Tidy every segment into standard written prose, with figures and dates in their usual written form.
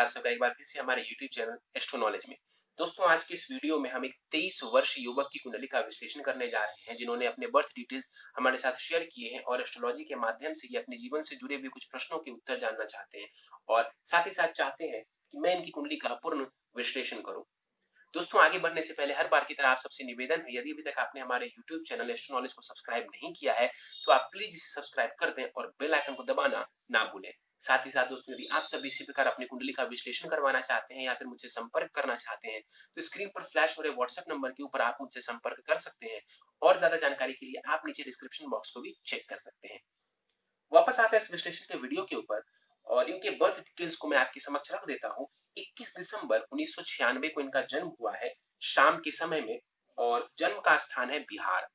आप सबका एक बार फिर से हमारे YouTube चैनल एस्ट्रो नॉलेज में। दोस्तों आज की इस वीडियो में हम एक 23 वर्ष युवक की कुंडली का विश्लेषण करने जा रहे हैं जिन्होंने अपने बर्थ डिटेल्स हमारे साथ शेयर किए हैं और एस्ट्रोलॉजी के माध्यम से ये अपने जीवन से जुड़े हुए कुछ प्रश्नों के उत्तर जानना चाहते हैं और साथ ही साथ चाहते हैं कि मैं इनकी कुंडली का पूर्ण विश्लेषण करूं। दोस्तों आगे बढ़ने से पहले हर बार की तरह आप सबसे निवेदन है, यदि अभी तक आपने हमारे YouTube चैनल एस्ट्रो नॉलेज को सब्सक्राइब नहीं किया है तो आप प्लीज इसे सब्सक्राइब कर दें और बेल आइकन को दबाना ना भूलें। साथ ही साथ दोस्तों यदि आप सभी इसी प्रकार अपनी कुंडली का विश्लेषण करवाना चाहते हैं या फिर मुझसे संपर्क करना चाहते हैं तो स्क्रीन पर फ्लैश हो रहे व्हाट्सएप नंबर के ऊपर आप मुझसे संपर्क कर सकते हैं और ज्यादा जानकारी के लिए आप नीचे डिस्क्रिप्शन बॉक्स को भी चेक कर सकते हैं। वापस आते हैं इस विश्लेषण के वीडियो के ऊपर और इनके बर्थ डिटेल्स को मैं आपके समक्ष रख देता हूं। 21 दिसंबर 1996 को इनका जन्म हुआ है शाम के समय में और जन्म का स्थान है बिहार।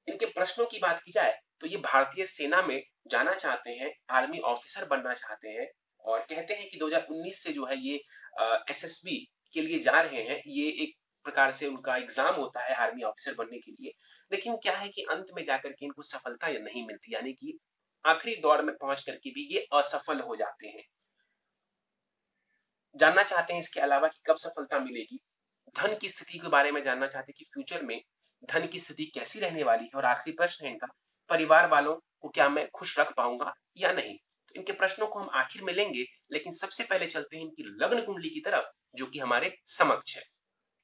इनके प्रश्नों की बात की जाए तो ये भारतीय सेना में जाना चाहते हैं, आर्मी ऑफिसर बनना चाहते हैं और कहते हैं कि 2019 से जो है ये एसएसबी के लिए जा रहे हैं। ये एक प्रकार से उनका एग्जाम होता है आर्मी ऑफिसर बनने के लिए, लेकिन क्या है कि अंत में जाकर के इनको सफलता नहीं मिलती, यानी कि आखिरी दौर में पहुंच करके भी ये असफल हो जाते हैं। जानना चाहते हैं इसके अलावा कि कब सफलता मिलेगी, धन की स्थिति के बारे में जानना चाहते हैं कि फ्यूचर में धन की स्थिति कैसी रहने वाली है और आखिरी प्रश्न है इनका, परिवार वालों को क्या मैं खुश रख पाऊंगा या नहीं। तो इनके प्रश्नों को हम आखिर में लेंगे, लेकिन सबसे पहले चलते हैं इनकी लग्न कुंडली की तरफ जो कि हमारे समक्ष है।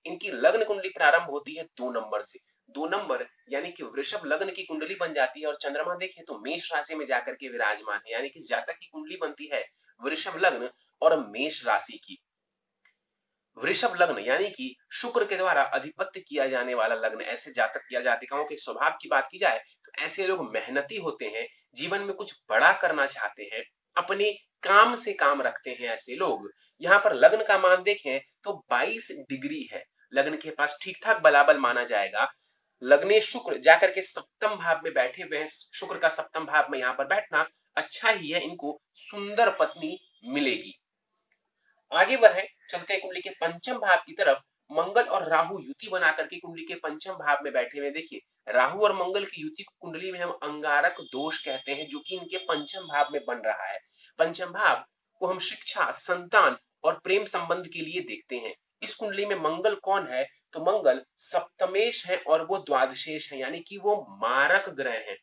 इनकी लग्न कुंडली प्रारंभ होती है 2 नंबर से। 2 नंबर यानी कि वृषभ लग्न की कुंडली बन जाती है और चंद्रमा देखें तो मेष राशि में जाकर के विराजमान है, यानी कि जातक की कुंडली बनती है वृषभ लग्न और मेष राशि की। वृषभ लग्न यानी कि शुक्र के द्वारा अधिपत्य किया जाने वाला लग्न। ऐसे जातक या जातिकाओं के स्वभाव की बात की जाए तो ऐसे लोग मेहनती होते हैं, जीवन में कुछ बड़ा करना चाहते हैं, अपने काम से काम रखते हैं ऐसे लोग। यहाँ पर लग्न का मान देखें तो 22 डिग्री है, लग्न के पास ठीक ठाक बलाबल माना जाएगा। लग्ने शुक्र जाकर के सप्तम भाव में बैठे हुए हैं, शुक्र का सप्तम भाव में यहाँ पर बैठना अच्छा ही है, इनको सुंदर पत्नी मिलेगी। आगे बढ़े, चलते हैं कुंडली के पंचम भाव की तरफ। मंगल और राहु युति बना करके कुंडली के पंचम भाव में बैठे हुए। देखिए राहु और मंगल की युति को कुंडली में हम अंगारक दोष कहते हैं जो कि इनके पंचम भाव में बन रहा है। पंचम भाव को हम शिक्षा, संतान और प्रेम संबंध के लिए देखते हैं। इस कुंडली में मंगल कौन है तो मंगल सप्तमेश है और वो द्वादशेश है, यानी कि वो मारक ग्रह है।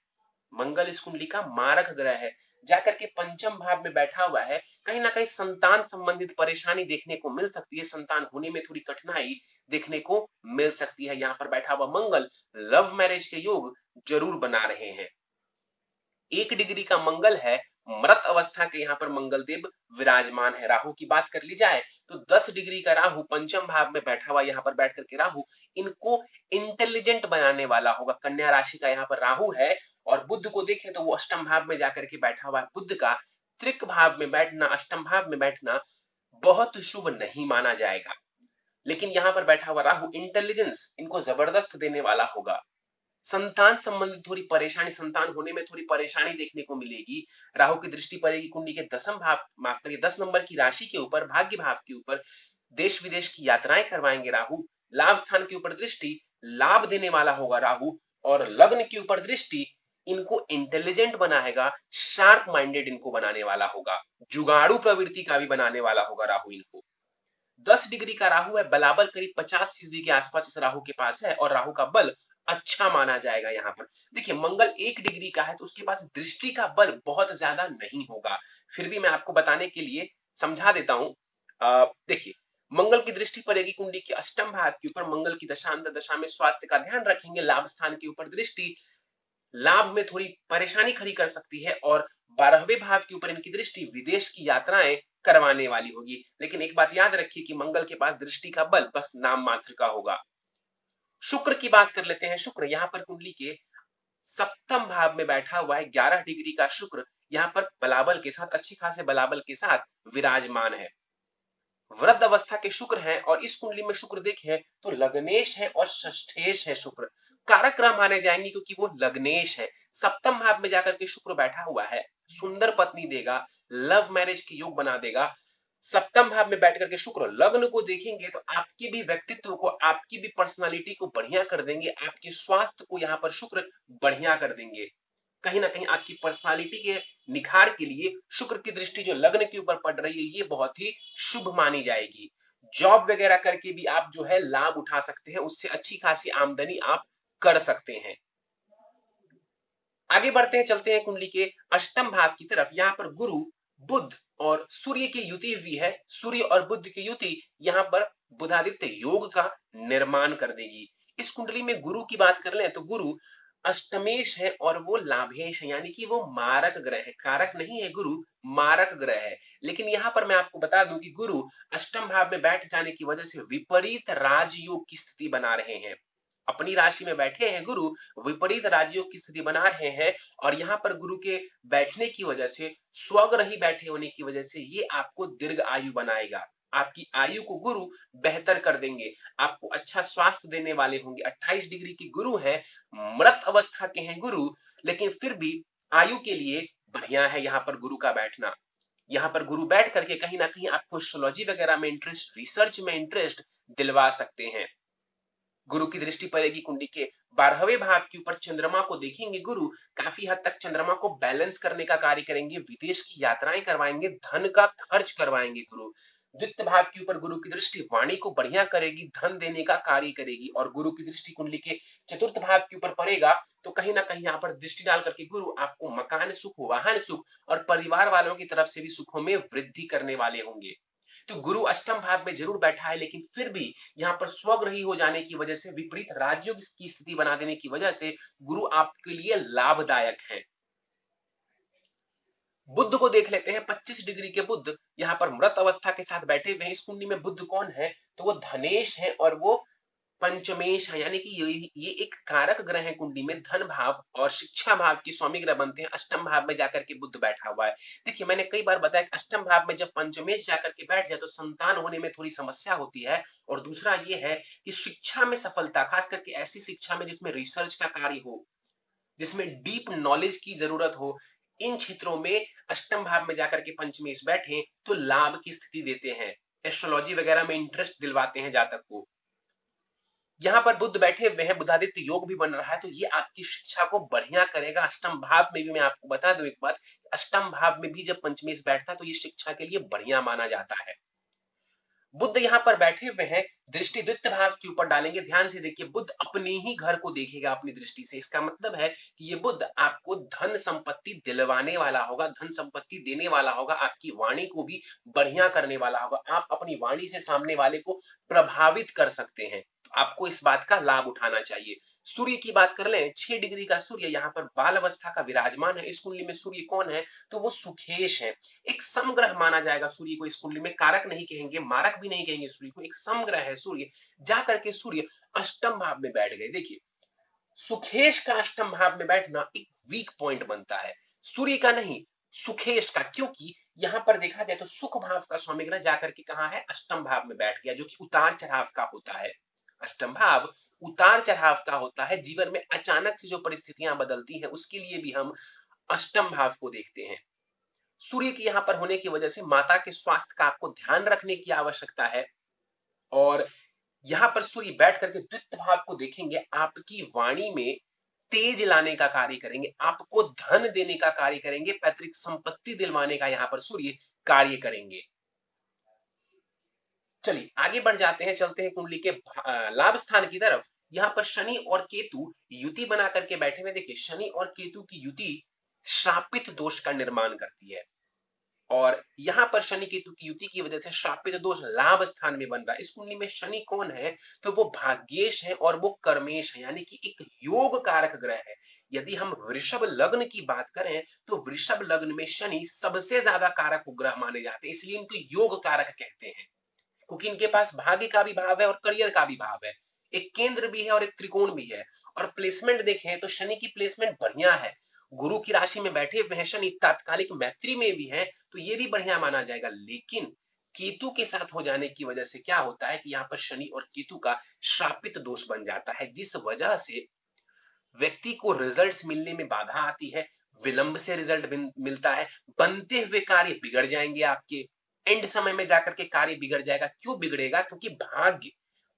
मंगल इस कुंडली का मारक ग्रह है, जाकर के पंचम भाव में बैठा हुआ है। कहीं ना कहीं संतान संबंधित परेशानी देखने को मिल सकती है, संतान होने में थोड़ी कठिनाई देखने को मिल सकती है। यहाँ पर बैठा हुआ मंगल लव मैरिज के योग जरूर बना रहे हैं। 1 डिग्री का मंगल है, मृत अवस्था के यहाँ पर मंगल देव विराजमान है। राहु की बात कर ली जाए तो 10 डिग्री का राहु पंचम भाव में बैठा हुआ, यहाँ पर बैठ करके राहु इनको इंटेलिजेंट बनाने वाला होगा। कन्या राशि का यहाँ पर राहु है और बुध को देखें तो वो अष्टम भाव में जाकर के बैठा हुआ है। बुध का त्रिक भाव में बैठना, अष्टम भाव में बैठना बहुत शुभ नहीं माना जाएगा, लेकिन यहाँ पर बैठा हुआ राहु इंटेलिजेंस इनको जबरदस्त देने वाला होगा। संतान संबंधित थोड़ी परेशानी, संतान होने में थोड़ी परेशानी देखने को मिलेगी। राहु की दृष्टि पड़ेगी कुंडली के दसम भाव, माफ करिए 10 नंबर की राशि के ऊपर, भाग्य भाव के ऊपर। देश विदेश की यात्राएं करवाएंगे राहु। लाभ स्थान के ऊपर दृष्टि लाभ देने वाला होगा राहु और लग्न के ऊपर दृष्टि इनको इंटेलिजेंट बनाएगा, शार्प माइंडेड इनको बनाने वाला होगा, जुगाड़ू प्रवृत्ति का भी बनाने वाला होगा राहु इनको। 10 डिग्री का राहु है, बलाबल करीब 50% के आसपास इस राहु के पास है और राहु का बल अच्छा माना जाएगा। यहाँ पर देखिए मंगल 1 डिग्री का है तो उसके पास दृष्टि का बल बहुत ज्यादा नहीं होगा, फिर भी मैं आपको बताने के लिए समझा देता हूं। देखिए मंगल की दृष्टि पड़ेगी कुंडली के अष्टम भाव के ऊपर। मंगल की दशा अंत दशा में स्वास्थ्य का ध्यान रखेंगे। लाभ स्थान के ऊपर दृष्टि लाभ में थोड़ी परेशानी खड़ी कर सकती है और 12वें भाव के ऊपर इनकी दृष्टि विदेश की यात्राएं करवाने वाली होगी। लेकिन एक बात याद रखिए कि मंगल के पास दृष्टि का बल बस नाम मात्र का होगा। शुक्र की बात कर लेते हैं। शुक्र यहाँ पर कुंडली के सप्तम भाव में बैठा हुआ है। 11 डिग्री का शुक्र यहाँ पर बलाबल के साथ, अच्छी खासे बलाबल के साथ विराजमान है। वृद्ध अवस्था के शुक्र हैं और इस कुंडली में शुक्र देखें तो लग्नेश है और षष्ठेश है। शुक्र कारक ग्रह माने जाएंगे क्योंकि वो लग्नेश है। सप्तम भाव में जाकर के शुक्र बैठा हुआ है, सुंदर पत्नी देगा, लव मैरिज के योग बना देगा। सप्तम भाव में बैठ करके शुक्र लग्न को देखेंगे तो आपके भी व्यक्तित्व को, आपकी भी पर्सनालिटी को बढ़िया कर देंगे, आपके स्वास्थ्य को यहाँ पर शुक्र बढ़िया कर देंगे। कहीं ना कहीं आपकी पर्सनालिटी के निखार के लिए शुक्र की दृष्टि जो लग्न के ऊपर पड़ रही है ये बहुत ही शुभ मानी जाएगी। जॉब वगैरह करके भी आप जो है लाभ उठा सकते हैं, उससे अच्छी खासी आमदनी आप कर सकते हैं। आगे बढ़ते हैं, चलते हैं कुंडली के अष्टम भाव की तरफ। यहाँ पर गुरु, बुध और सूर्य की युति हुई है। सूर्य और बुध की युति यहाँ पर बुधादित्य योग का निर्माण कर देगी। इस कुंडली में गुरु की बात कर लें तो गुरु अष्टमेश है और वो लाभेश है, यानी कि वो मारक ग्रह है। कारक नहीं है गुरु, मारक ग्रह है। लेकिन यहाँ पर मैं आपको बता दूं कि गुरु अष्टम भाव में बैठ जाने की वजह से विपरीत राजयोग की स्थिति बना रहे हैं। अपनी राशि में बैठे हैं गुरु, विपरीत राजयोग की स्थिति बना रहे हैं। और यहाँ पर गुरु के बैठने की वजह से, स्वग्रही बैठे होने की वजह से ये आपको दीर्घ आयु बनाएगा। आपकी आयु को गुरु बेहतर कर देंगे, आपको अच्छा स्वास्थ्य देने वाले होंगे। 28 डिग्री की गुरु है, मृत अवस्था के हैं गुरु, लेकिन फिर भी आयु के लिए बढ़िया है यहाँ पर गुरु का बैठना। यहाँ पर गुरु बैठ करके कहीं ना कहीं आपको एस्ट्रोलॉजी वगैरह में इंटरेस्ट, रिसर्च में इंटरेस्ट दिलवा सकते हैं। गुरु की दृष्टि पड़ेगी कुंडली के 12वें भाव के ऊपर। चंद्रमा को देखेंगे गुरु, काफी हद तक चंद्रमा को बैलेंस करने का कार्य करेंगे, विदेश की यात्राएं करवाएंगे, धन का खर्च करवाएंगे गुरु। द्वितीय भाव के ऊपर गुरु की दृष्टि वाणी को बढ़िया करेगी, धन देने का कार्य करेगी। और गुरु की दृष्टि कुंडली के चतुर्थ भाव के ऊपर पड़ेगा तो कहीं ना कहीं यहाँ पर दृष्टि डाल करके गुरु आपको मकान सुख, वाहन सुख और परिवार वालों की तरफ से भी सुखों में वृद्धि करने वाले होंगे। तो गुरु अष्टम भाव में जरूर बैठा है, लेकिन फिर भी यहाँ पर स्वग्रही हो जाने की वजह से, विपरीत राजयोग की स्थिति बना देने की वजह से गुरु आपके लिए लाभदायक है। बुध को देख लेते हैं। 25 डिग्री के बुध यहाँ पर मृत अवस्था के साथ बैठे हुए हैं। इस कुंडली में बुध कौन है तो वो धनेश है और वो पंचमेश है, यानी कि ये एक कारक ग्रह है कुंडली में। धन भाव और शिक्षा भाव के स्वामी ग्रह बनते हैं। अष्टम भाव में जाकर के बुध बैठा हुआ है। देखिए मैंने कई बार बताया कि अष्टम भाव में जब पंचमेश जाकर के बैठ जाए तो संतान होने में थोड़ी समस्या होती है। और दूसरा ये है कि शिक्षा में सफलता, खास करके ऐसी शिक्षा में जिसमें रिसर्च का कार्य हो, जिसमें डीप नॉलेज की जरूरत हो, इन क्षेत्रों में अष्टम भाव में जाकर के पंचमेश बैठे तो लाभ की स्थिति देते हैं। एस्ट्रोलॉजी वगैरह में इंटरेस्ट दिलवाते हैं जातक को। यहाँ पर बुध बैठे हुए हैं, बुधादित्य योग भी बन रहा है, तो ये आपकी शिक्षा को बढ़िया करेगा। अष्टम भाव में भी मैं आपको बता दूं एक बात, अष्टम भाव में भी जब पंचमेश बैठता है तो ये शिक्षा के लिए बढ़िया माना जाता है। बुध यहाँ पर बैठे हुए हैं, दृष्टि द्वितीय भाव के ऊपर डालेंगे। ध्यान से देखिए, बुध अपने ही घर को देखेगा अपनी दृष्टि से। इसका मतलब है कि ये बुध आपको धन संपत्ति दिलवाने वाला होगा, धन संपत्ति देने वाला होगा, आपकी वाणी को भी बढ़िया करने वाला होगा। आप अपनी वाणी से सामने वाले को प्रभावित कर सकते हैं, तो आपको इस बात का लाभ उठाना चाहिए। सूर्य की बात कर लें, 6 डिग्री का सूर्य यहाँ पर बाल अवस्था का विराजमान है। इस कुंडली में सूर्य कौन है तो वो सुखेश है। एक समग्रह माना जाएगा सूर्य को। इस कुंडली में कारक नहीं कहेंगे, मारक भी नहीं कहेंगे सूर्य को, एक समग्रह है सूर्य। जाकर के सूर्य अष्टम भाव में बैठ गए। देखिए सुखेश का अष्टम भाव में बैठना एक वीक पॉइंट बनता है, सूर्य का नहीं, सुखेश का। क्योंकि यहाँ पर देखा जाए तो सुख भाव का स्वामी ग्रह जाकर के कहा है अष्टम भाव में बैठ गया, जो कि उतार चढ़ाव का होता है। अष्टम भाव उतार चढ़ाव का होता है, जीवन में अचानक से जो परिस्थितियां बदलती हैं उसके लिए भी हम अष्टम भाव को देखते हैं। सूर्य की यहाँ पर होने की वजह से माता के स्वास्थ्य का आपको ध्यान रखने की आवश्यकता है। और यहाँ पर सूर्य बैठ करके द्वितीय भाव को देखेंगे, आपकी वाणी में तेज लाने का कार्य करेंगे, आपको धन देने का कार्य करेंगे, पैतृक संपत्ति दिलवाने का यहाँ पर सूर्य कार्य करेंगे। चलिए आगे बढ़ जाते हैं, चलते हैं कुंडली के लाभ स्थान की तरफ। यहाँ पर शनि और केतु युति बना करके बैठे हुए। देखिए शनि और केतु की युति श्रापित दोष का निर्माण करती है। और यहाँ पर शनि केतु की युति की वजह से श्रापित दोष लाभ स्थान में बन रहा है। इस कुंडली में शनि कौन है तो वो भाग्येश है और वो कर्मेश है, यानी कि एक योग कारक ग्रह है। यदि हम वृषभ लग्न की बात करें तो वृषभ लग्न में शनि सबसे ज्यादा कारक ग्रह माने जाते हैं, इसलिए इनको योग कारक कहते हैं। क्योंकि इनके पास भाग्य का भी भाव है और करियर का भी भाव है, एक केंद्र भी है और एक त्रिकोण भी है। और प्लेसमेंट देखें तो शनि की प्लेसमेंट बढ़िया है। गुरु की राशि में बैठे हुए हैं शनि, तात्कालिक मैत्री में भी है तो ये भी बढ़िया माना जाएगा। लेकिन केतु के साथ हो जाने की वजह से क्या होता है कि यहाँ पर शनि और केतु का श्रापित दोष बन जाता है, जिस वजह से व्यक्ति को रिजल्ट्स मिलने में बाधा आती है, विलंब से रिजल्ट मिलता है, बनते हुए कार्य बिगड़ जाएंगे आपके, एंड समय में जाकर के कार्य बिगड़ जाएगा। क्यों बिगड़ेगा? क्योंकि भाग्य,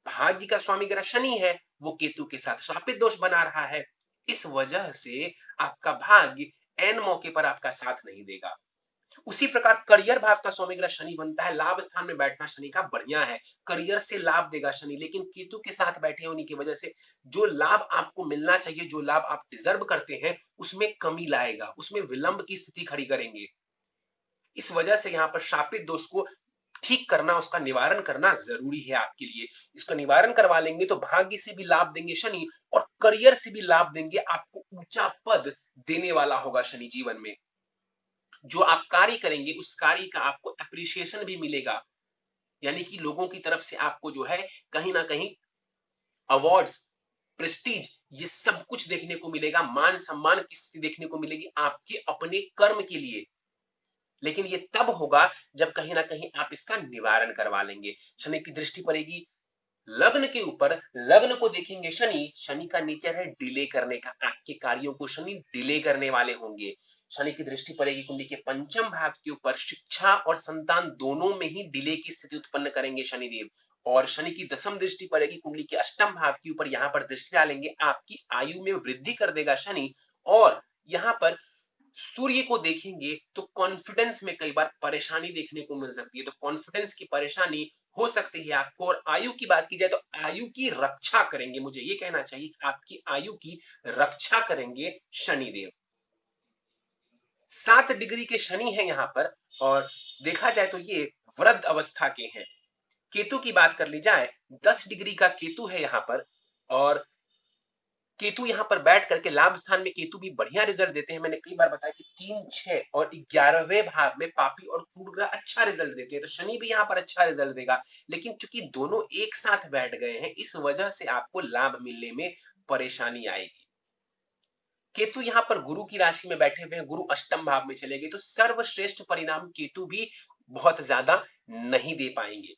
भाग्य का स्वामी ग्रह शनि है, वो केतु के साथ श्रापित दोष बना रहा है। इस वजह से आपका भाग्य ऐन मौके पर आपका साथ नहीं देगा। उसी प्रकार करियर भाव का स्वामी ग्रह शनि बनता है, लाभ स्थान में बैठना शनि का बढ़िया है, करियर से लाभ देगा शनि, लेकिन केतु के साथ बैठे होने की वजह से जो लाभ आपको मिलना चाहिए, जो लाभ आप डिजर्व करते हैं, उसमें कमी लाएगा, उसमें विलंब की स्थिति खड़ी करेंगे। इस वजह से यहाँ पर शापित दोष को ठीक करना, उसका निवारण करना जरूरी है आपके लिए। इसका निवारण करवा लेंगे तो भाग्य से भी लाभ देंगे शनि और करियर से भी लाभ देंगे, आपको ऊंचा पद देने वाला होगा शनि जीवन में। जो आप कार्य करेंगे उस कार्य का आपको अप्रिसिएशन भी मिलेगा, यानी कि लोगों की तरफ से आपको जो है कहीं ना कहीं अवार्ड्स, प्रेस्टीज, ये सब कुछ देखने को मिलेगा, मान सम्मान की स्थिति देखने को मिलेगी आपके अपने कर्म के लिए। लेकिन ये तब होगा जब कहीं ना कहीं आप इसका निवारण करवा लेंगे। शनि की दृष्टि पड़ेगी लग्न के ऊपर, लग्न को देखेंगे शनि, शनि का नेचर है डिले करने का, आपके कार्यों को शनि डिले करने वाले होंगे। शनि की दृष्टि पड़ेगी कुंडली के पंचम भाव के ऊपर, शिक्षा और संतान दोनों में ही डिले की स्थिति उत्पन्न करेंगे शनिदेव। और शनि की दसम दृष्टि पड़ेगी कुंडली के अष्टम भाव के ऊपर, यहाँ पर दृष्टि डालेंगे, आपकी आयु में वृद्धि कर देगा शनि। और यहाँ पर सूर्य को देखेंगे तो कॉन्फिडेंस में कई बार परेशानी देखने को मिल सकती है, तो कॉन्फिडेंस की परेशानी हो सकती है आपको। और आयु की बात की जाए तो आयु की रक्षा करेंगे, मुझे ये कहना चाहिए कि आपकी आयु की रक्षा करेंगे शनिदेव। 7 डिग्री के शनि है यहाँ पर, और देखा जाए तो ये वृद्ध अवस्था के हैं। केतु की बात कर ली जाए, 10 डिग्री का केतु है यहाँ पर, और केतु यहाँ पर बैठ करके लाभ स्थान में केतु भी बढ़िया रिजल्ट देते हैं। मैंने कई बार बताया कि 3, 6 और 11वें भाव में पापी और क्रूर ग्रह अच्छा रिजल्ट देते हैं, तो शनि भी यहाँ पर अच्छा रिजल्ट देगा। लेकिन चूंकि दोनों एक साथ बैठ गए हैं, इस वजह से आपको लाभ मिलने में परेशानी आएगी। केतु यहाँ पर गुरु की राशि में बैठे हुए हैं, गुरु अष्टम भाव में चले गए, तो सर्वश्रेष्ठ परिणाम केतु भी बहुत ज्यादा नहीं दे पाएंगे।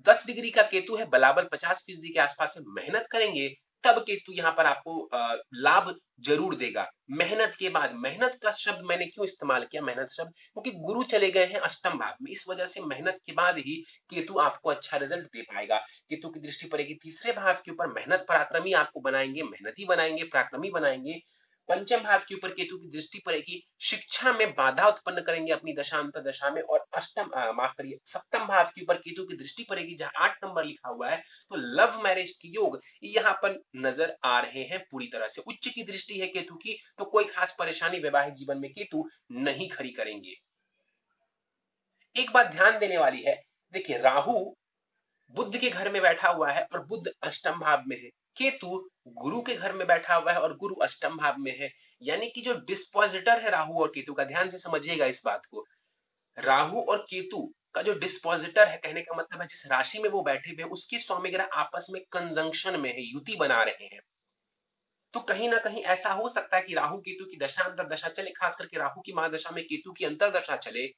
10 डिग्री का केतु है, बराबर 50% के आसपास से मेहनत करेंगे तब केतु यहाँ पर आपको लाभ जरूर देगा। मेहनत के बाद, मेहनत का शब्द मैंने क्यों इस्तेमाल किया मेहनत शब्द, क्योंकि गुरु चले गए हैं अष्टम भाव में, इस वजह से मेहनत के बाद ही केतु आपको अच्छा रिजल्ट दे पाएगा। केतु की दृष्टि पड़ेगी तीसरे भाव के ऊपर, मेहनत पराक्रमी आपको बनाएंगे, मेहनती बनाएंगे, पराक्रमी बनाएंगे। पंचम भाव के ऊपर केतु की दृष्टि पड़ेगी, शिक्षा में बाधा उत्पन्न करेंगे अपनी दशांतर दशा में। और माफ करिए, सप्तम भाव के ऊपर केतु की दृष्टि पड़ेगी, जहां 8 नंबर लिखा हुआ है, तो लव मैरिज के योग यहाँ पर नजर आ रहे हैं पूरी तरह से। उच्च की दृष्टि है केतु की, तो कोई खास परेशानी वैवाहिक जीवन में केतु नहीं खड़ी करेंगे। एक बात ध्यान देने वाली है, देखिए राहु बुध के घर में बैठा हुआ है और बुध अष्टम भाव में है, केतु गुरु के घर में बैठा हुआ है और गुरु अष्टम भाव में है। यानी कि जो डिस्पोजिटर है राहु और केतु का, ध्यान से समझिएगा इस बात को, राहु और केतु का जो डिस्पोजिटर है, कहने का मतलब है जिस राशि में वो बैठे हुए हैं, उसके स्वामी ग्रह आपस में कंजंक्शन में है, युति बना रहे हैं। तो कहीं ना कहीं ऐसा हो सकता है कि राहु केतु की दशा अंतर दशा चले, खास करके राहु की महादशा में केतु की अंतर दशा चले,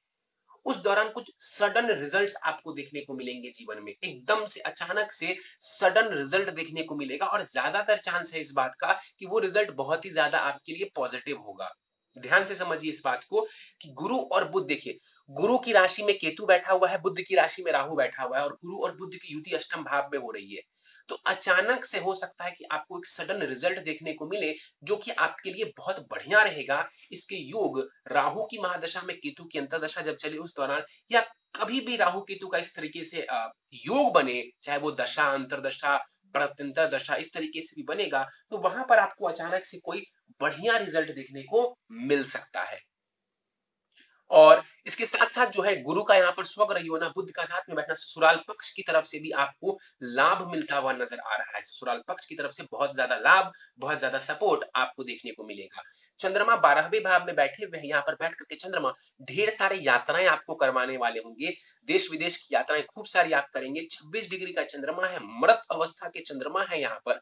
उस दौरान कुछ सडन रिजल्ट्स आपको देखने को मिलेंगे जीवन में, एकदम से अचानक से सडन रिजल्ट देखने को मिलेगा। और ज्यादातर चांस है इस बात का कि वो रिजल्ट बहुत ही ज्यादा आपके लिए पॉजिटिव होगा। ध्यान से समझिए इस बात को कि गुरु और बुध, देखिए गुरु की राशि में केतु बैठा हुआ है, बुध की राशि में राहु बैठा हुआ है, और गुरु और बुध की युति अष्टम भाव में हो रही है। तो अचानक से हो सकता है कि आपको एक सडन रिजल्ट देखने को मिले, जो कि आपके लिए बहुत बढ़िया रहेगा। इसके योग राहु की महादशा में केतु की अंतरदशा जब चले उस दौरान, या कभी भी राहु केतु का इस तरीके से योग बने, चाहे वो दशा अंतरदशा प्रत्यंतर दशा इस तरीके से भी बनेगा, तो वहां पर आपको अचानक से कोई बढ़िया रिजल्ट देखने को मिल सकता है। और इसके साथ साथ जो है गुरु का यहाँ पर स्वग्रह योना बुध का साथ में बैठना, ससुराल पक्ष की तरफ से भी आपको लाभ मिलता हुआ नजर आ रहा है। ससुराल पक्ष की तरफ से बहुत ज्यादा लाभ, बहुत ज्यादा सपोर्ट आपको देखने को मिलेगा। चंद्रमा 12वें भाव में बैठे हुए हैं, यहाँ पर बैठ करके चंद्रमा ढेर सारी यात्राएं आपको करवाने वाले होंगे, देश विदेश की यात्राएं खूब सारी आप करेंगे। 26 डिग्री का चंद्रमा है, मृत अवस्था के चंद्रमा है यहाँ पर।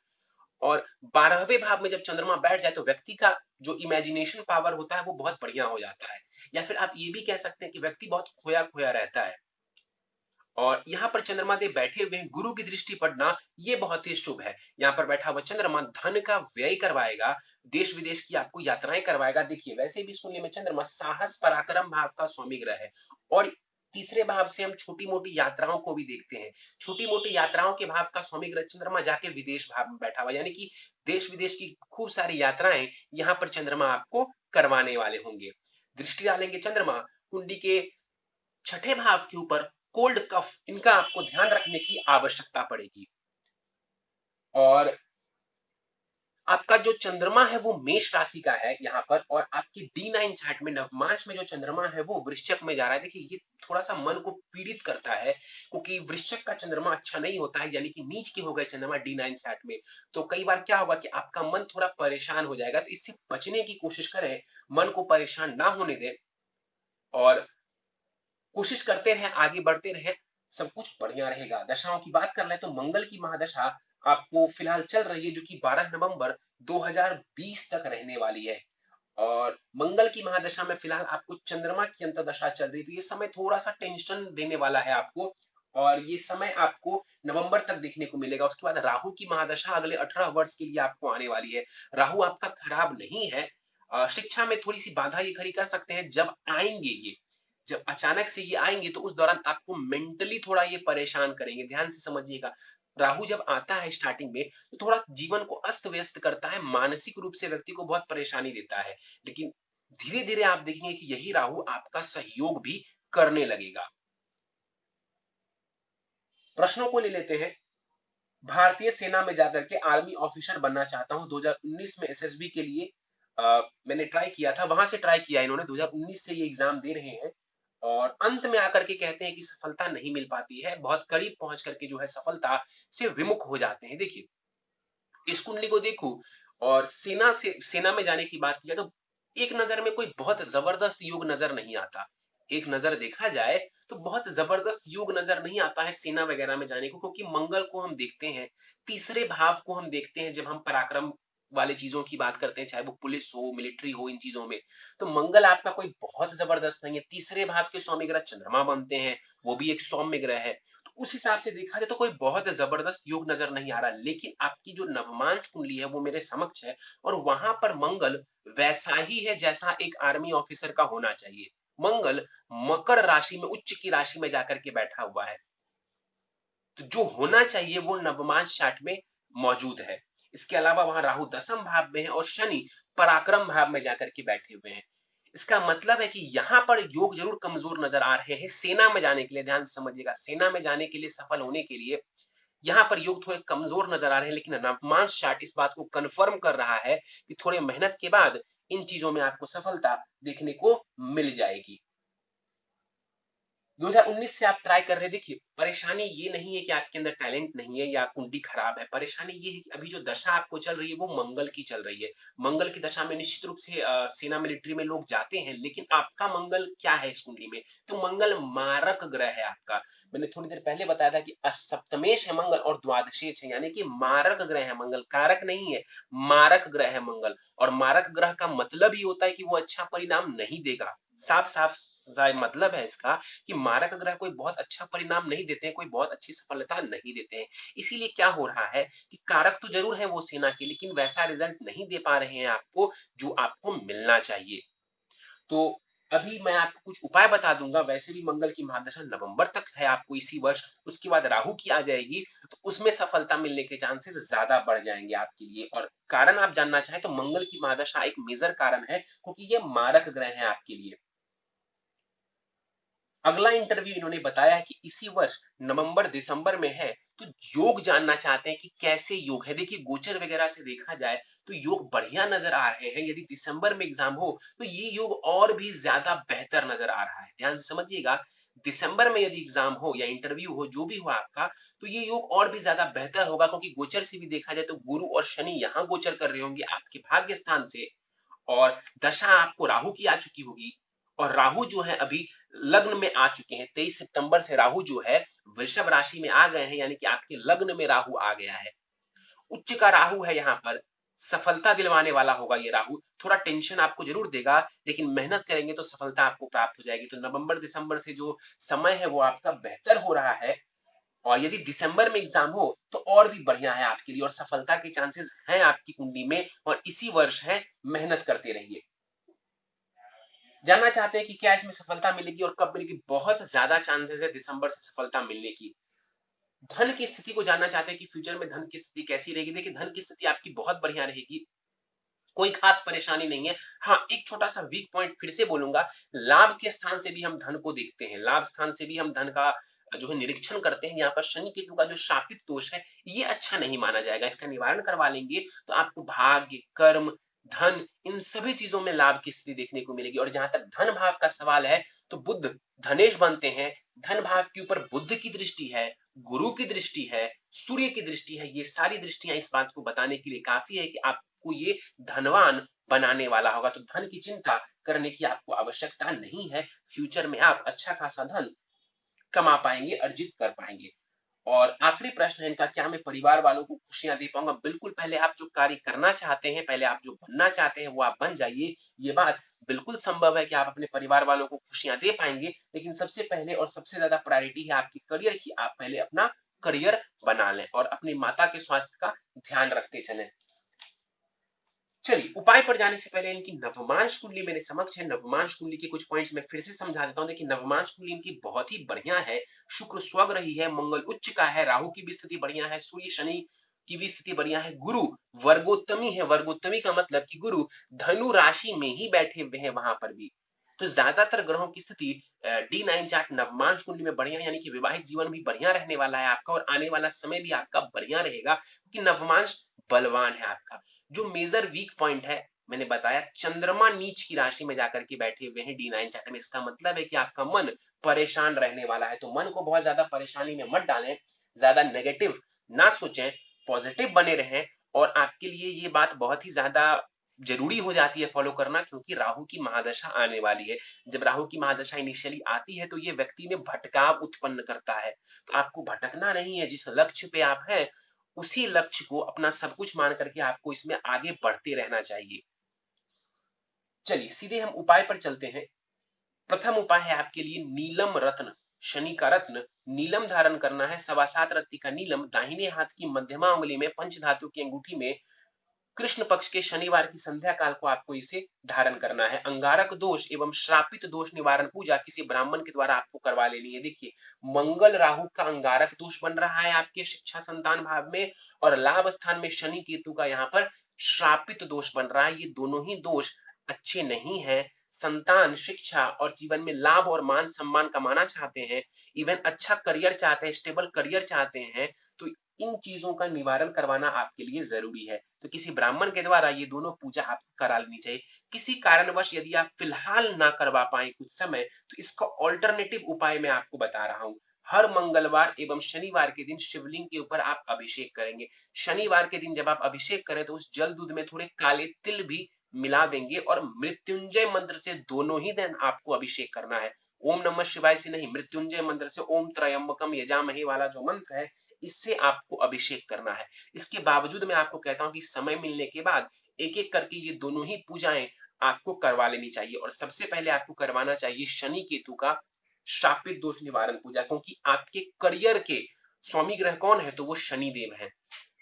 और 12वें भाव में जब चंद्रमा बैठ जाए तो व्यक्ति का जो इमेजिनेशन पावर होता है वो बहुत बढ़िया हो जाता है, या फिर आप ये भी कह सकते हैं कि व्यक्ति बहुत खोया खोया रहता है। और यहाँ पर चंद्रमा देव बैठे हुए हैं, गुरु की दृष्टि पड़ना ये बहुत ही शुभ है। यहाँ पर बैठा हुआ चंद्रमा धन का व्यय करवाएगा, देश विदेश की आपको यात्राएं करवाएगा। देखिए वैसे भी सुनने में चंद्रमा साहस पराक्रम भाव का स्वामी ग्रह है, और तीसरे भाव से हम छोटी मोटी यात्राओं को भी देखते हैं। छोटी मोटी यात्राओं के भाव का स्वामी ग्रह चंद्रमा जाके विदेश भाव में बैठा हुआ, यानी कि देश विदेश की खूब सारी यात्राएं यहाँ पर चंद्रमा आपको करवाने वाले होंगे। दृष्टि डालेंगे चंद्रमा कुंडली के छठे भाव के ऊपर, कोल्ड कफ इनका आपको ध्यान रखने की आवश्यकता पड़ेगी। और आपका जो चंद्रमा है वो मेष राशि का है यहाँ पर, और आपकी D9 चार्ट में नवमांश में जो चंद्रमा है वो वृश्चिक में जा रहा है। देखिए ये थोड़ा सा मन को पीड़ित करता है, क्योंकि वृश्चिक का चंद्रमा अच्छा नहीं होता है, यानी कि नीच के हो गए चंद्रमा D9 चार्ट में। तो कई बार क्या होगा कि आपका मन थोड़ा परेशान हो जाएगा, तो इससे बचने की कोशिश करें, मन को परेशान ना होने दें और कोशिश करते रहे, आगे बढ़ते रहे, सब कुछ बढ़िया रहेगा। दशाओं की बात कर ले तो मंगल की महादशा आपको फिलहाल चल रही है, जो कि 12 नवंबर 2020 तक रहने वाली है। और मंगल की महादशा में फिलहाल आपको चंद्रमा की अंतर्दशा चल रही है, तो ये समय थोड़ा सा टेंशन देने वाला है आपको, और ये समय आपको नवंबर तक देखने को मिलेगा। उसके बाद राहु की महादशा अगले 18 वर्ष के लिए आपको आने वाली है। राहु आपका खराब नहीं है, शिक्षा में थोड़ी सी बाधा ये खड़ी कर सकते हैं जब आएंगे ये, जब अचानक से ये आएंगे तो उस दौरान आपको मेंटली थोड़ा ये परेशान करेंगे, ध्यान से समझिएगा। राहु जब आता है स्टार्टिंग में तो थोड़ा जीवन को अस्त व्यस्त करता है, मानसिक रूप से व्यक्ति को बहुत परेशानी देता है, लेकिन धीरे धीरे आप देखेंगे कि यही राहु आपका सहयोग भी करने लगेगा। प्रश्नों को ले लेते हैं। भारतीय सेना में जाकर के आर्मी ऑफिसर बनना चाहता हूं, 2019 में एसएसबी के लिए मैंने ट्राई किया था, वहां से ट्राई किया इन्होंने, 2019 से ये एग्जाम दे रहे हैं, और अंत में आकर के कहते हैं कि सफलता नहीं मिल पाती है, बहुत करीब पहुंच करके जो है सफलता से विमुख हो जाते हैं। देखिए इस कुंडली को देखो, और सेना में जाने की बात की जाए तो एक नजर में कोई बहुत जबरदस्त योग नजर नहीं आता। एक नजर देखा जाए तो बहुत जबरदस्त योग नजर नहीं आता है सेना वगैरह में जाने को, क्योंकि मंगल को हम देखते हैं, तीसरे भाव को हम देखते हैं जब हम पराक्रम वाले चीजों की बात करते हैं, चाहे वो पुलिस हो, मिलिट्री हो, इन चीजों में तो मंगल आपका कोई बहुत जबरदस्त नहीं है। तीसरे भाव के स्वामी ग्रह चंद्रमा बनते हैं, वो भी एक सौम्य ग्रह है, उस हिसाब से देखा जाए तो कोई बहुत जबरदस्त योग नजर नहीं आ रहा, लेकिन आपकी जो नवमांश कुंडली है वो मेरे समक्ष है, और वहां पर मंगल वैसा ही है जैसा एक आर्मी ऑफिसर का होना चाहिए। मंगल मकर राशि में, उच्च की राशि में जाकर के बैठा हुआ है, तो जो होना चाहिए वो नवमांश चार्ट में मौजूद है। इसके अलावा वहां राहु दसम भाव में है और शनि पराक्रम भाव में जाकर के बैठे हुए हैं। इसका मतलब है कि यहाँ पर योग जरूर कमजोर नजर आ रहे हैं सेना में जाने के लिए, ध्यान से समझिएगा, सेना में जाने के लिए, सफल होने के लिए यहाँ पर योग थोड़े कमजोर नजर आ रहे हैं, लेकिन नवमांश चार्ट इस बात को कंफर्म कर रहा है कि थोड़े मेहनत के बाद इन चीजों में आपको सफलता देखने को मिल जाएगी। 2019 से आप ट्राई कर रहे हैं, देखिए परेशानी ये नहीं है कि आपके अंदर टैलेंट नहीं है या कुंडली खराब है, परेशानी ये है कि अभी जो दशा आपको चल रही है वो मंगल की चल रही है। मंगल की दशा में निश्चित रूप से सेना मिलिट्री में लोग जाते हैं, लेकिन आपका मंगल क्या है इस कुंडली में, तो मंगल मारक ग्रह है आपका। मैंने थोड़ी देर पहले बताया था कि सप्तमेश है मंगल और द्वादशेश है, यानी कि मारक ग्रह है मंगल, कारक नहीं है, मारक ग्रह है मंगल। और मारक ग्रह का मतलब ही होता है कि वो अच्छा परिणाम नहीं देगा, साफ साफ मतलब है इसका कि मारक ग्रह कोई बहुत अच्छा परिणाम नहीं देते हैं, कोई बहुत अच्छी सफलता नहीं देते हैं। इसीलिए क्या हो रहा है कि कारक तो जरूर है वो सेना के, लेकिन वैसा रिजल्ट नहीं दे पा रहे हैं आपको जो आपको मिलना चाहिए। तो अभी मैं आपको कुछ उपाय बता दूंगा, वैसे भी मंगल की महादशा नवंबर तक है आपको इसी वर्ष, उसके बाद राहु की आ जाएगी, तो उसमें सफलता मिलने के चांसेस ज्यादा बढ़ जाएंगे आपके लिए। और कारण आप जानना चाहें तो मंगल की महादशा एक मेजर कारण है, क्योंकि ये मारक ग्रह है आपके लिए। अगला इंटरव्यू इन्होंने बताया है कि इसी वर्ष नवंबर दिसंबर में है, तो योग जानना चाहते हैं कि कैसे योग है। देखिए गोचर वगैरह से देखा जाए तो योग बढ़िया नजर आ रहे हैं, यदि दिसंबर में एग्जाम हो तो ये योग और भी ज्यादा बेहतर नजर आ रहा है, ध्यान से समझिएगा। दिसंबर में यदि एग्जाम हो या इंटरव्यू हो, जो भी हो आपका, तो ये योग और भी ज्यादा बेहतर होगा, क्योंकि गोचर से भी देखा जाए तो गुरु और शनि यहाँ गोचर कर रहे होंगे आपके भाग्य स्थान से, और दशा आपको राहु की आ चुकी होगी, और राहु जो है अभी लग्न में आ चुके हैं। 23 सितंबर से राहु जो है वृषभ राशि में आ गए हैं, यानी कि आपके लग्न में राहु आ गया है। उच्च का राहु है यहाँ पर, सफलता दिलवाने वाला होगा ये राहु, थोड़ा टेंशन आपको जरूर देगा, लेकिन मेहनत करेंगे तो सफलता आपको प्राप्त हो जाएगी। तो नवंबर दिसंबर से जो समय है वो आपका बेहतर हो रहा है, और यदि दिसंबर में एग्जाम हो तो और भी बढ़िया है आपके लिए, और सफलता के चांसेस हैं आपकी कुंडली में, और इसी वर्ष है, मेहनत करते रहिए। जानना चाहते हैं कि क्या इसमें सफलता मिलेगी और कब मिलेगी? बहुत ज्यादा चांसेस है दिसंबर से सफलता मिलने की। धन की स्थिति को जानना चाहते हैं कि फ्यूचर में धन की स्थिति कैसी रहेगी? देखिए, धन की स्थिति आपकी बहुत बढ़िया रहेगी, कोई खास परेशानी नहीं है। हाँ, एक छोटा-सा वीक पॉइंट फिर से बोलूँगा, लाभ के स्थान से भी हम धन को देखते हैं, लाभ स्थान से भी हम धन का जो है निरीक्षण करते हैं। यहाँ पर शनि केतु का जो शापित दोष है, ये अच्छा नहीं माना जाएगा। इसका निवारण करवा लेंगे तो आपको भाग्य, कर्म, धन इन सभी चीज़ों में लाभ की स्थिति देखने को मिलेगी। और जहाँ तक धन भाव का सवाल है, तो बुध धनेश बनते हैं, धन भाव के ऊपर बुध की दृष्टि है, गुरु की दृष्टि है, सूर्य की दृष्टि है। ये सारी दृष्टियाँ इस बात को बताने के लिए काफ़ी है कि आपको ये धनवान बनाने वाला होगा। तो धन की चिंता करने की आपको आवश्यकता नहीं है। फ्यूचर में आप अच्छा खासा धन कमा पाएंगे, अर्जित कर पाएंगे। और आखिरी प्रश्न है इनका, क्या मैं परिवार वालों को खुशियां दे पाऊंगा? बिल्कुल, पहले आप जो कार्य करना चाहते हैं, पहले आप जो बनना चाहते हैं, वो आप बन जाइए। ये बात बिल्कुल संभव है कि आप अपने परिवार वालों को खुशियां दे पाएंगे, लेकिन सबसे पहले और सबसे ज्यादा प्रायोरिटी है आपकी करियर की। आप पहले अपना करियर बना लें और अपनी माता के स्वास्थ्य का ध्यान रखते चलें। चलिए, उपाय पर जाने से पहले इनकी नवमांश कुंडली मेरे समक्ष है। नवमांश कुंडली के कुछ पॉइंट्स मैं फिर से समझा देता हूं। देखिए, नवमांश कुंडली इनकी बहुत ही बढ़िया है। शुक्र स्वग रही है, मंगल उच्च का है, राहु की भी स्थिति बढ़िया है, सूर्य शनि की भी स्थिति बढ़िया है, गुरु वर्गोत्तमी है। वर्गोत्तमी का मतलब कि गुरु धनु राशि में ही बैठे हुए हैं वहां पर भी। तो ज्यादातर ग्रहों की स्थिति D9 चार्ट नवमांश कुंडली में बढ़िया, यानी कि वैवाहिक जीवन भी बढ़िया रहने वाला है आपका, और आने वाला समय भी आपका बढ़िया रहेगा, क्योंकि नवमांश बलवान है आपका। जो मेजर वीक पॉइंट है, मैंने बताया, चंद्रमा नीच की राशि में जाकर के बैठे हुए हैं D9 चार्ट में। इसका मतलब है कि आपका मन परेशान रहने वाला है। तो मन को बहुत ज्यादा परेशानी में मत डालें, ज्यादा नेगेटिव ना सोचें, पॉजिटिव बने रहें। और आपके लिए ये बात बहुत ही ज्यादा जरूरी हो जाती है फॉलो करना, क्योंकि राहु की महादशा आने वाली है। जब राहु की महादशा इनिशियली आती है तो ये व्यक्ति में भटकाव उत्पन्न करता है। तो आपको भटकना नहीं है, जिस लक्ष्य पे आप हैं उसी लक्ष्य को अपना सब कुछ मान करके आपको इसमें आगे बढ़ते रहना चाहिए। चलिए, सीधे हम उपाय पर चलते हैं। प्रथम उपाय है आपके लिए नीलम रत्न, शनि का रत्न नीलम धारण करना है। 7.25 रत्ती का नीलम दाहिने हाथ की मध्यमा उंगली में, पंच धातु की अंगूठी में, कृष्ण पक्ष के शनिवार की संध्या काल को आपको इसे धारण करना है। अंगारक दोष एवं श्रापित दोष निवारण पूजा किसी ब्राह्मण के द्वारा आपको करवा लेनी है। देखिए, मंगल राहु का अंगारक दोष बन रहा है आपके शिक्षा संतान भाव में, और लाभ स्थान में शनि केतु का यहाँ पर श्रापित दोष बन रहा है। ये दोनों ही दोष अच्छे नहीं है। संतान, शिक्षा और जीवन में लाभ और मान सम्मान कमाना चाहते हैं, इवन अच्छा करियर चाहते हैं, स्टेबल करियर चाहते हैं, तो इन चीजों का निवारण करवाना आपके लिए जरूरी है। तो किसी ब्राह्मण के द्वारा ये दोनों पूजा आपको करा लेनी चाहिए। किसी कारणवश यदि आप फिलहाल ना करवा पाए कुछ समय, तो इसका ऑल्टरनेटिव उपाय मैं आपको बता रहा हूँ। हर मंगलवार एवं शनिवार के दिन शिवलिंग के ऊपर आप अभिषेक करेंगे। शनिवार के दिन जब आप अभिषेक करें तो उस जल दूध में थोड़े काले तिल भी मिला देंगे, और मृत्युंजय मंत्र से दोनों ही दिन आपको अभिषेक करना है। ओम नमः शिवाय से नहीं, मृत्युंजय मंत्र से, ओम त्रयंबकम यजामहे वाला जो मंत्र है, इससे आपको अभिषेक करना है। इसके बावजूद मैं आपको कहता हूं कि समय मिलने के बाद एक एक करके ये दोनों ही पूजाएं आपको करवा लेनी चाहिए। और सबसे पहले आपको करवाना चाहिए शनि केतु का शापित दोष निवारण पूजा, क्योंकि आपके करियर के स्वामी ग्रह कौन है? तो वो शनि देव है।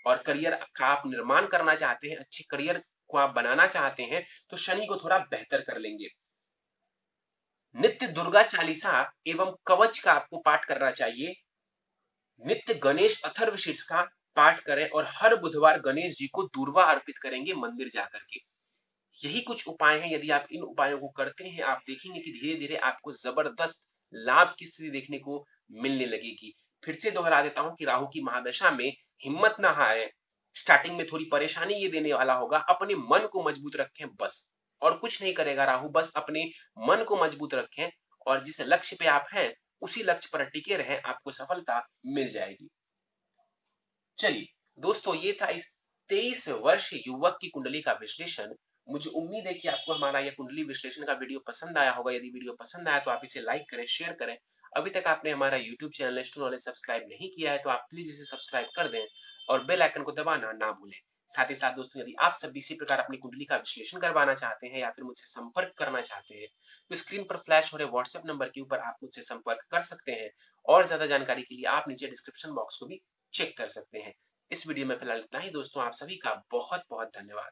और करियर का आप निर्माण करना चाहते हैं, अच्छे करियर को आप बनाना चाहते हैं, तो शनि को थोड़ा बेहतर कर लेंगे। नित्य दुर्गा चालीसा एवं कवच का आपको पाठ करना चाहिए। नित्य गणेश अथर्वशीर्ष का पाठ करें, और हर बुधवार गणेश जी को दूर्वा अर्पित करेंगे मंदिर जाकर के। यही कुछ उपाय हैं। यदि आप इन उपायों को करते हैं, आप देखेंगे कि धीरे धीरे आपको जबरदस्त लाभ की स्थिति देखने को मिलने लगेगी। फिर से दोहरा देता हूं कि राहु की महादशा में हिम्मत ना हारे। स्टार्टिंग में थोड़ी परेशानी ये देने वाला होगा, अपने मन को मजबूत रखें बस, और कुछ नहीं करेगा राहु। बस अपने मन को मजबूत रखें, और जिस लक्ष्य पे आप हैं उसी लक्ष्य पर टिके रहें, आपको सफलता मिल जाएगी। चलिए दोस्तों, ये था इस 23 वर्ष युवक की कुंडली का विश्लेषण। मुझे उम्मीद है कि आपको हमारा यह कुंडली विश्लेषण का वीडियो पसंद आया होगा। यदि वीडियो पसंद आया तो आप इसे लाइक करें, शेयर करें। अभी तक आपने हमारा YouTube channel astro knowledge subscribe नहीं किया है तो आप प्लीज इसे सब्सक्राइब कर दें, और बेल आइकन को दबाना ना भूलें। साथ ही साथ दोस्तों, यदि आप सब इसी प्रकार अपनी कुंडली का विश्लेषण करवाना चाहते हैं, या फिर मुझसे संपर्क करना चाहते हैं, तो स्क्रीन पर फ्लैश हो रहे व्हाट्सएप नंबर के ऊपर आप मुझसे संपर्क कर सकते हैं। और ज्यादा जानकारी के लिए आप नीचे डिस्क्रिप्शन बॉक्स को भी चेक कर सकते हैं। इस वीडियो में फिलहाल इतना ही दोस्तों। आप सभी का बहुत बहुत धन्यवाद।